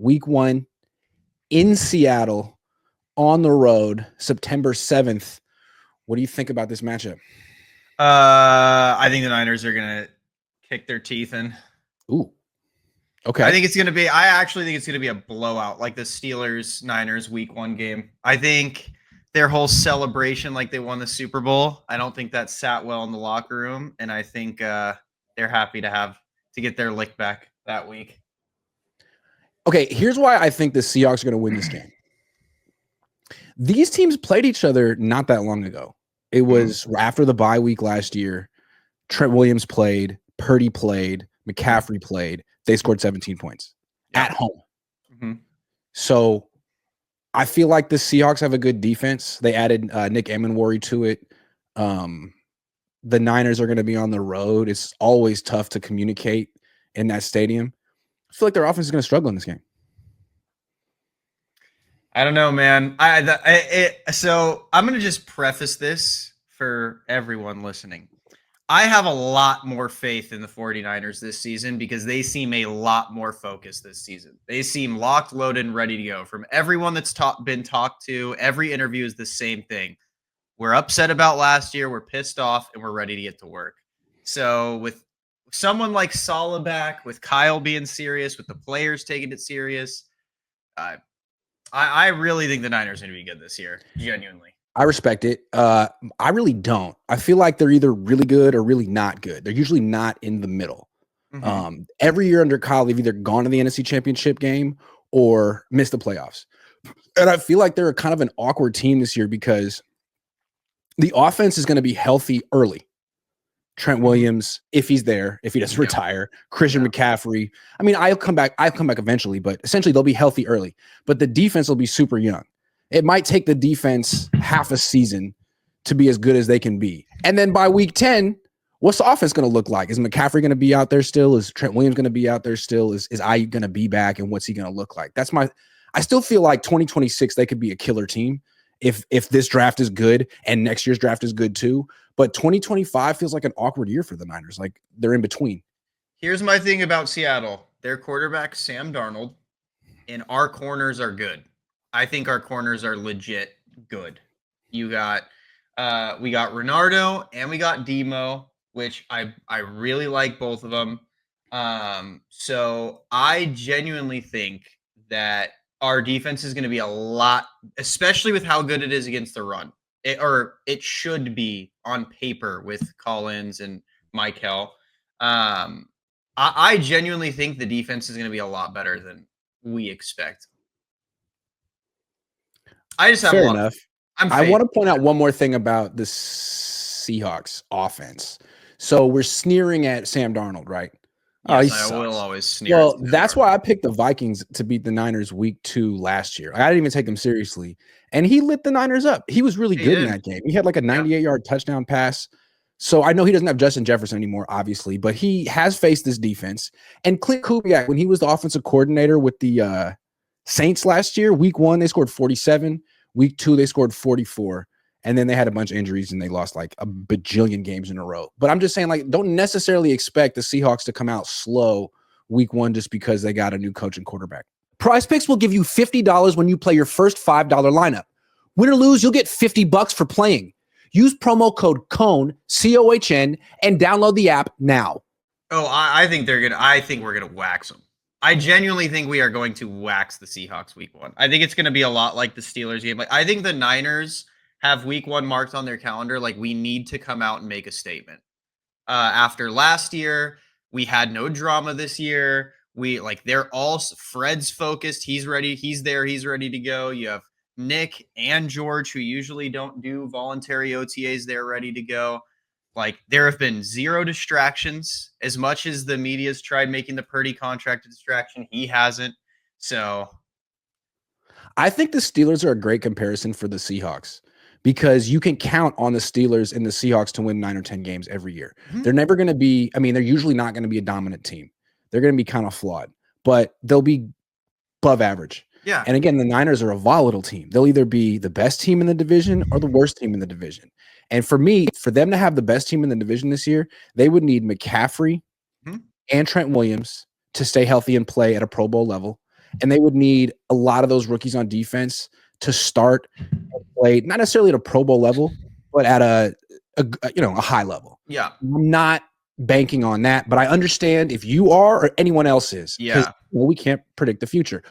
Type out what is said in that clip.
week 1 in Seattle on the road, September 7th. What do you think about this matchup? I think the Niners are going to kick their teeth in. Ooh. Okay. I actually think it's going to be a blowout, like the Steelers-Niners week 1 game. I think their whole celebration like they won the Super Bowl, I don't think that sat well in the locker room, and I think they're happy to get their lick back that week. Okay, here's why I think the Seahawks are going to win this game. These teams played each other not that long ago. It was after the bye week last year. Trent Williams played, Purdy played, McCaffrey played. They scored 17 points at home. So I feel like the Seahawks have a good defense. They added Nick Amenwari to it. The Niners are going to be on the road. It's always tough to communicate in that stadium. I feel like their offense is going to struggle in this game. I don't know, man. So I'm going to just preface this for everyone listening. I have a lot more faith in the 49ers this season because they seem a lot more focused this season. They seem locked, loaded, and ready to go. From everyone that's been talked to, every interview is the same thing. We're upset about last year, we're pissed off, and we're ready to get to work. So with someone like Saleh back, with Kyle being serious, with the players taking it serious, I really think the Niners are going to be good this year, genuinely. I respect it. I really don't. I feel like they're either really good or really not good. They're usually not in the middle. Every year under Kyle, they've either gone to the NFC Championship game or missed the playoffs. And I feel like they're kind of an awkward team this year because the offense is going to be healthy early. Trent Williams, if he's there, if he doesn't retire, Christian McCaffrey. I mean, I'll come back eventually, but essentially they'll be healthy early. But the defense will be super young. It might take the defense half a season to be as good as they can be. And then by week 10, what's the offense going to look like? Is McCaffrey going to be out there still? Is Trent Williams going to be out there still? Is Ayuk going to be back? And what's he going to look like? I still feel like 2026, they could be a killer team if this draft is good and next year's draft is good too. But 2025 feels like an awkward year for the Niners. Like they're in between. Here's my thing about Seattle. Their quarterback, Sam Darnold, and our corners are good. I think our corners are legit good. We got Renardo and we got Demo, which I really like both of them. So I genuinely think that our defense is going to be a lot, especially with how good it is against the run. It should be on paper with Collins and Michael. I genuinely think the defense is going to be a lot better than we expect. I just have Fair a lot enough. I want to point out one more thing about the Seahawks offense. So we're sneering at Sam Darnold, right? Yes, I will always sneer. Well, that's why I picked the Vikings to beat the Niners week 2 last year. I didn't even take him seriously. And he lit the Niners up. He was really good in that game. He had like a 98-yard touchdown pass. So I know he doesn't have Justin Jefferson anymore, obviously, but he has faced this defense. And Clint Kubiak, when he was the offensive coordinator with the Saints last year, week 1, they scored 47. Week 2, they scored 44. And then they had a bunch of injuries and they lost like a bajillion games in a row. But I'm just saying, like, don't necessarily expect the Seahawks to come out slow week 1 just because they got a new coach and quarterback. Prize Picks will give you $50 when you play your first $5 lineup. Win or lose, you'll get $50 for playing. Use promo code Cohn, COHN, and download the app now. Oh, I think we're gonna wax them. I genuinely think we are going to wax the Seahawks week 1. I think it's going to be a lot like the Steelers game. Like, I think the Niners have week 1 marked on their calendar. Like, we need to come out and make a statement. After last year, we had no drama this year. They're all Fred's focused. He's ready. He's there. He's ready to go. You have Nick and George, who usually don't do voluntary OTAs. They're ready to go. Like, there have been 0 distractions. As much as the media's tried making the Purdy contract a distraction, he hasn't. So I think the Steelers are a great comparison for the Seahawks because you can count on the Steelers and the Seahawks to win 9 or 10 games every year. They're never going to be, they're usually not going to be a dominant team. They're going to be kind of flawed, but they'll be above average. Yeah. And again, the Niners are a volatile team. They'll either be the best team in the division or the worst team in the division. And for me, for them to have the best team in the division this year, they would need McCaffrey and Trent Williams to stay healthy and play at a Pro Bowl level. and they would need a lot of those rookies on defense to start and play, not necessarily at a Pro Bowl level, but at a high level. Yeah. I'm not banking on that, but I understand if you are or anyone else is. Yeah. We can't predict the future.